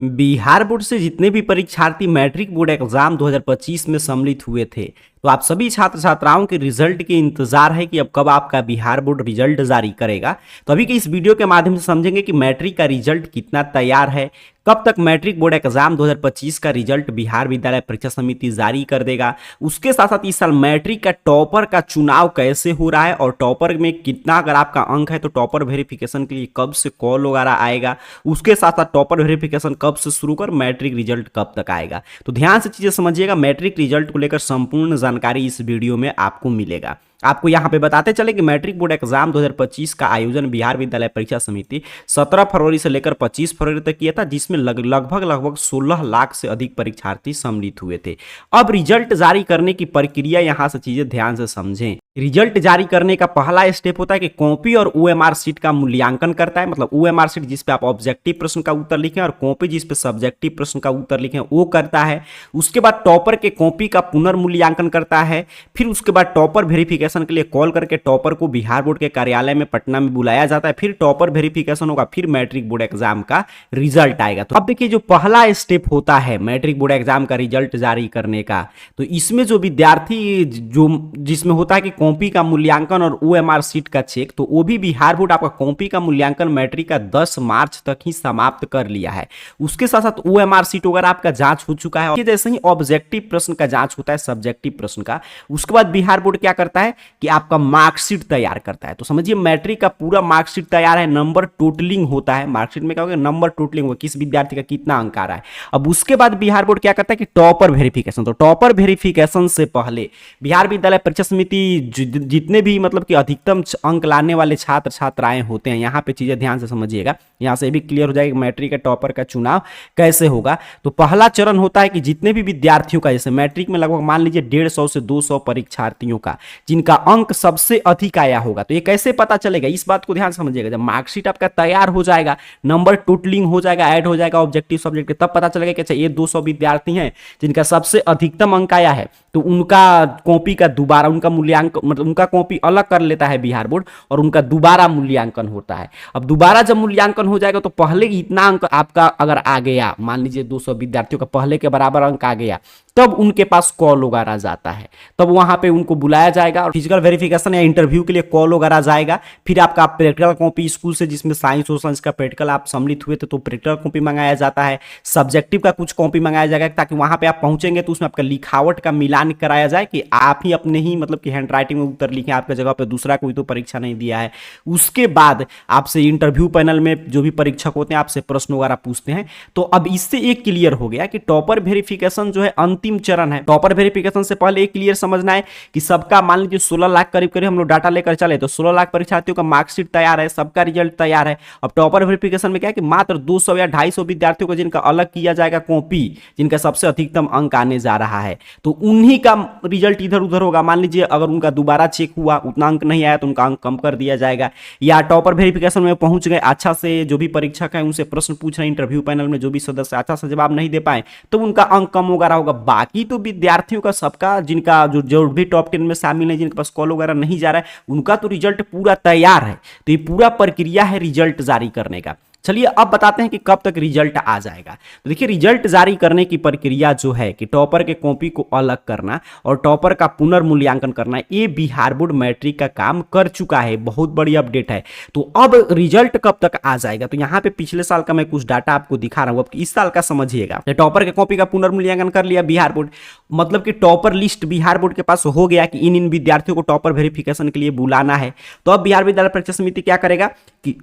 Bihar board से जितने भी परीक्षार्थी मैट्रिक बोर्ड एग्जाम 2025 में सम्मिलित हुए थे, तो आप सभी छात्र छात्राओं के रिजल्ट के इंतजार है कि अब कब आपका बिहार बोर्ड रिजल्ट जारी करेगा। तो अभी के इस वीडियो के माध्यम से समझेंगे कि मैट्रिक का रिजल्ट कितना तैयार है, कब तक मैट्रिक बोर्ड एग्जाम 2025 का रिजल्ट बिहार विद्यालय परीक्षा समिति जारी कर देगा। उसके साथ साथ इस साल मैट्रिक का टॉपर का चुनाव कैसे हो रहा है और टॉपर में कितना अगर आपका अंक है तो टॉपर वेरिफिकेशन के लिए कब से कॉल वगैरह आएगा। उसके साथ साथ टॉपर वेरिफिकेशन कब से शुरू कर मैट्रिक रिजल्ट कब तक आएगा। तो ध्यान से चीजें समझिएगा, मैट्रिक रिजल्ट को लेकर संपूर्ण जानकारी इस वीडियो में आपको मिलेगा। आपको यहां पे बताते चले कि मैट्रिक बोर्ड एग्जाम 2025 का आयोजन बिहार विद्यालय परीक्षा समिति 17 फरवरी से लेकर 25 फरवरी तक किया था, जिसमें लगभग 16 लाख से अधिक परीक्षार्थी सम्मिलित हुए थे। अब रिजल्ट जारी करने की प्रक्रिया यहां से चीजें ध्यान से समझें। रिजल्ट जारी करने का पहला स्टेप होता है कि कॉपी और ओएमआर सीट का मूल्यांकन करता है। मतलब ओएमआर सीट जिस पे आप ऑब्जेक्टिव प्रश्न का उत्तर लिखें और कॉपी जिस पे सब्जेक्टिव प्रश्न का उत्तर लिखें वो करता है। उसके बाद टॉपर के कॉपी का पुनर्मूल्यांकन करता है। फिर उसके बाद टॉपर वेरिफिकेशन के लिए कॉल करके टॉपर को बिहार बोर्ड के कार्यालय में पटना में बुलाया जाता है। फिर टॉपर वेरिफिकेशन होगा, फिर मैट्रिक बोर्ड एग्जाम का रिजल्ट आएगा। तो अब देखिए, जो पहला स्टेप होता है मैट्रिक बोर्ड एग्जाम का रिजल्ट जारी करने का, तो इसमें जो विद्यार्थी जो जिसमें होता है कि कॉपी का मूल्यांकन और ओएमआर सीट का चेक, तो वो भी बिहार बोर्ड आपका कॉपी का मूल्यांकन मैट्रिक का 10 मार्च तक ही समाप्त कर लिया है। उसके साथ साथ ओएमआर सीट वगैरह आपका जांच हो चुका है। जैसे ही ऑब्जेक्टिव प्रश्न का जांच होता है सब्जेक्टिव प्रश्न का, उसके बाद बिहार बोर्ड क्या करता है कि आपका मार्कशीट तैयार करता है। तो समझिए मैट्रिक का पूरा मार्कशीट तैयार है, नंबर टोटलिंग होता है। मार्कशीट में क्या होगा, नंबर टोटलिंग होगा, किस विद्यार्थी का कितना अंक आ रहा है। अब उसके बाद बिहार बोर्ड क्या करता है कि टॉपर वेरिफिकेशन। तो टॉपर वेरिफिकेशन से पहले बिहार विद्यालय परीक्षा समिति जितने भी मतलब कि अधिकतम अंक लाने वाले छात्र छात्राएं होते हैं, यहां पे चीजें ध्यान से समझिएगा, यहां से भी क्लियर हो जाएगा मैट्रिक का टॉपर का चुनाव कैसे होगा। तो पहला चरण होता है कि जितने भी विद्यार्थियों का, जैसे मैट्रिक में लगभग मान लीजिए 150 से 200 परीक्षार्थियों का जिनका अंक सबसे अधिक आया होगा, तो ये कैसे पता चलेगा, इस बात को ध्यान समझिएगा। जब मार्कशीट आपका तैयार हो जाएगा, नंबर टोटलिंग हो जाएगा, ऐड हो जाएगा ऑब्जेक्टिव सब्जेक्ट, तब पता चलेगा कि अच्छा ये 200 विद्यार्थी हैं जिनका सबसे अधिकतम अंक आया है, तो उनका कॉपी का दोबारा उनका मूल्यांकन, मतलब उनका कॉपी अलग कर लेता है बिहार बोर्ड और उनका दोबारा मूल्यांकन होता है। अब दोबारा जब मूल्यांकन हो जाएगा तो पहले इतना अंक आपका अगर आ गया, मान लीजिए 200 विद्यार्थियों का पहले के बराबर अंक आ गया, तब उनके पास कॉल वगैरह जाता है। तब वहां पे उनको बुलाया जाएगा और फिजिकल वेरिफिकेशन या इंटरव्यू के लिए कॉल वगैरह जाएगा। फिर आपका प्रैक्टिकल कॉपी स्कूल से, जिसमें साइंस और साइंस का प्रैक्टिकल आप सम्मिलित हुए थे, तो प्रैक्टिकल कॉपी मंगाया जाता है। सब्जेक्टिव का कुछ कॉपी मंगाया जाएगा ताकि वहां पे आप पहुंचेंगे तो उसमें आपका लिखावट का मिलान कराया जाए कि आप ही अपने ही मतलब कि हैंड राइटिंग में उत्तर लिखे, आपके जगह पे दूसरा कोई तो परीक्षा नहीं दिया है। उसके बाद आपसे इंटरव्यू पैनल में जो भी परीक्षक होते हैं आपसे प्रश्न वगैरह पूछते हैं। तो अब इससे एक क्लियर हो गया कि टॉपर वेरिफिकेशन जो है अंतिम चरण है। टॉपर वेरिफिकेशन से पहले एक क्लियर समझना है कि सबका मान लीजिए 16 लाख करीब करीब हम लोग डाटा लेकर चले, तो 16 लाख परीक्षार्थियों का मार्कशीट तैयार है, सबका रिजल्ट तैयार है। अब टॉपर वेरिफिकेशन में क्या है कि मात्र 200 या 250 विद्यार्थियों को जिनका अलग किया जाएगा कॉपी, जिनका सबसे अधिकतम अंक आने जा रहा है, तो उन्हीं का रिजल्ट इधर उधर होगा। मान लीजिए अगर उनका दोबारा चेक हुआ, उतना अंक नहीं आया, तो उनका अंक कम कर दिया जाएगा। या टॉपर वेरिफिकेशन में पहुंच गए, अच्छा से जो भी परीक्षक है उनसे प्रश्न पूछ रहे हैं, इंटरव्यू पैनल में जो भी सदस्य अच्छा से जवाब नहीं दे पाए, तो उनका अंक कम वगैरह होगा। बाकी तो विद्यार्थियों का सबका, जिनका जो भी टॉप 10 में शामिल है, जिनके पास कॉल वगैरह नहीं जा रहा है, उनका तो रिजल्ट पूरा तैयार है। तो ये पूरा प्रक्रिया है रिजल्ट जारी करने का। चलिए अब बताते हैं कि कब तक रिजल्ट आ जाएगा। तो देखिए, रिजल्ट जारी करने की प्रक्रिया जो है कि टॉपर के कॉपी को अलग करना और टॉपर का पुनर्मूल्यांकन करना, ये बिहार बोर्ड मैट्रिक का काम कर चुका है। बहुत बड़ी अपडेट है। तो अब रिजल्ट कब तक आ जाएगा, तो यहाँ पे पिछले साल का मैं कुछ डाटा आपको दिखा रहा हूँ, अब इस साल का समझिएगा। टॉपर के कॉपी का पुनर्मूल्यांकन कर लिया बिहार बोर्ड, मतलब कि टॉपर लिस्ट बिहार बोर्ड के पास हो गया कि इन विद्यार्थियों को टॉपर वेरिफिकेशन के लिए बुलाना है। तो अब बिहार विद्यालय परीक्षा समिति क्या करेगा कि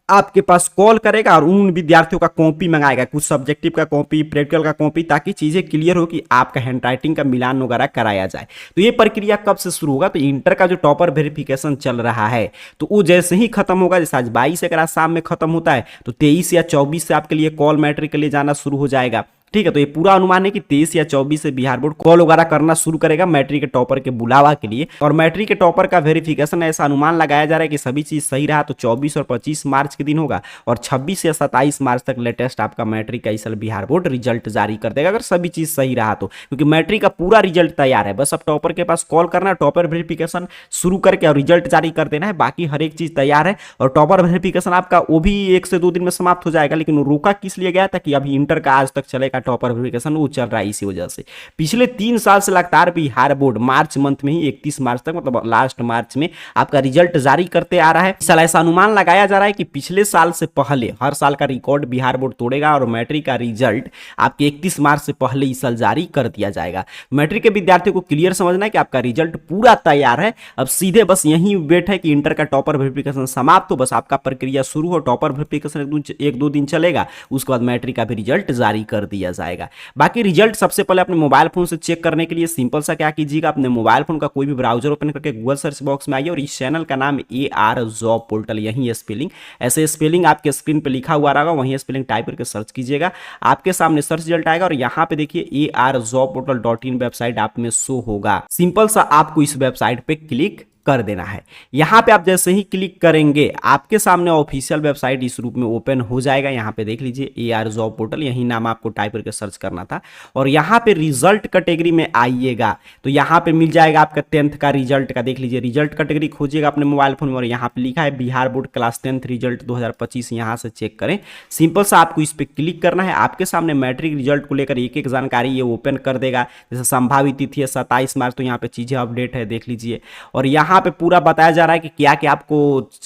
आपके पास कॉल करेगा और उन विद्यार्थियों का कॉपी मंगाएगा, कुछ सब्जेक्टिव का कॉपी, प्रैक्टिकल का कॉपी, ताकि चीजें क्लियर हो कि आपका हैंड राइटिंग का मिलान वगैरह कराया जाए। तो ये प्रक्रिया कब से शुरू होगा, तो इंटर का जो टॉपर वेरिफिकेशन चल रहा है, तो वो जैसे ही खत्म होगा, जैसे आज 22 अगर आज शाम में खत्म होता है, तो 23 या 24 से आपके लिए कॉल मैट्रिक के लिए जाना शुरू हो जाएगा। ठीक है। तो ये पूरा अनुमान है कि 23 या 24 से बिहार बोर्ड कॉल वगैरह करना शुरू करेगा मैट्रिक के टॉपर के बुलावा के लिए। और मैट्रिक के टॉपर का वेरिफिकेशन ऐसा अनुमान लगाया जा रहा है कि सभी चीज सही रहा तो 24 और 25 मार्च के दिन होगा, और 26 या 27 मार्च तक लेटेस्ट आपका मैट्रिक का इस साल बिहार बोर्ड रिजल्ट जारी कर देगा, अगर सभी चीज सही रहा तो। क्योंकि मैट्रिक का पूरा रिजल्ट तैयार है, बस अब टॉपर के पास कॉल करना है, टॉपर वेरिफिकेशन शुरू करके और रिजल्ट जारी कर देना है, बाकी हर एक चीज तैयार है। और टॉपर वेरिफिकेशन आपका वो भी 1 से 2 दिन में समाप्त हो जाएगा, लेकिन रोका किस लिए गया था कि अभी इंटर का आज तक चलेगा टॉपर वेरिफिकेशन, वो चल रहा है इसी वजह से। पिछले 3 साल से लगातार बिहार बोर्ड मार्च मंथ में ही 31 मार्च तक, मतलब लास्ट मार्च में आपका रिजल्ट जारी करते आ रहा है। इस साल ऐसा अनुमान लगाया जा रहा है कि पिछले साल से पहले हर साल का रिकॉर्ड बिहार बोर्ड तोड़ेगा और मैट्रिक का रिजल्ट आपके 31 मार्च से पहले इस साल जारी कर दिया जाएगा। मैट्रिक के विद्यार्थियों को क्लियर समझना है कि आपका रिजल्ट पूरा तैयार है, अब सीधे बस यही वेट है कि इंटर का टॉपर वेरिफिकेशन समाप्त हो, बस आपका प्रक्रिया शुरू हो, टॉपर वेरिफिकेशन 1-2 दिन चलेगा, उसके बाद मैट्रिक का भी रिजल्ट जारी कर दिया जाएगा। बाकी रिजल्ट सबसे पहले अपने मोबाइल फोन से चेक करने के लिए सिंपल सा क्या कीजिएगा, अपने मोबाइल फोन का कोई भी ब्राउजर ओपन करके गूगल सर्च बॉक्स में आइए और इस चैनल का नाम AR जॉब पोर्टल, यही स्पेलिंग ऐसे स्पेलिंग आपके स्क्रीन पे लिखा हुआ रहेगा, वहीं स्पेलिंग टाइप करके सर्च कीजिएगा, आपके सामने सर्च रिजल्ट आएगा और यहाँ पे देखिए ARjobportal.in वेबसाइट आप में शो होगा। सिंपल सा आपको इस वेबसाइट पे क्लिक कर देना है। यहां पे आप जैसे ही क्लिक करेंगे आपके सामने ऑफिशियल वेबसाइट इस रूप में ओपन हो जाएगा। यहां पे देख लीजिए AR जॉब पोर्टल, यही नाम आपको टाइप करके सर्च करना था और यहां पे रिजल्ट कैटेगरी में आइएगा तो यहां पे मिल जाएगा आपका 10th का रिजल्ट का, देख लीजिए रिजल्ट कैटेगरी खोजिएगा अपने मोबाइल फोन में और यहां पे लिखा है Bihar board class 10th result 2025, यहां से चेक करें। सिंपल सा आपको इस पे क्लिक करना है, आपके सामने मैट्रिक रिजल्ट को लेकर एक एक जानकारी ये ओपन कर देगा। जैसे संभावित तिथि है 27 मार्च, तो यहाँ पे चीजें अपडेट है देख लीजिए और यहाँ पे पूरा बताया जा रहा है कि क्या क्या आपको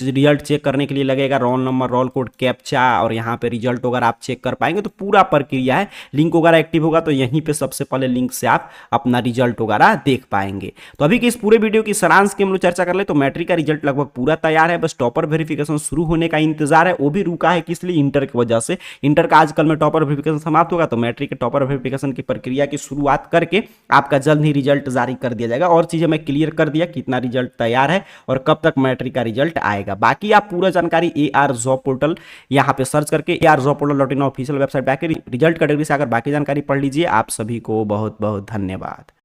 रिजल्ट चेक करने के लिए लगेगा, roll number, roll code, captcha और यहाँ पे रिजल्ट वगैरह आप चेक कर पाएंगे। तो पूरा प्रक्रिया है, लिंक वगैरह एक्टिव होगा तो यहीं पे सबसे पहले लिंक से आप अपना रिजल्ट वगैरह देख पाएंगे। तो अभी की इस पूरे वीडियो की सारांश की हम लोग चर्चा कर ले तो मैट्रिक का रिजल्ट लगभग पूरा तैयार है, बस टॉपर वेरिफिकेशन शुरू होने का इंतजार है, वो भी रुका है किस लिए, इंटर की वजह से। इंटर का आजकल में टॉपर वेरिफिकेशन समाप्त होगा तो मैट्रिक के टॉपर वेरिफिकेशन की प्रक्रिया की शुरुआत करके आपका जल्द ही रिजल्ट जारी कर दिया जाएगा। और चीजें मैं क्लियर कर दिया कितना रिजल्ट तैयार है और कब तक मैट्रिक का रिजल्ट आएगा। बाकी आप पूरा जानकारी AR जॉब पोर्टल यहां पे सर्च करके ARjobportal.in ऑफिशियल वेबसाइट पे आकर रिजल्ट कैटेगरी से अगर बाकी जानकारी पढ़ लीजिए। आप सभी को बहुत बहुत धन्यवाद।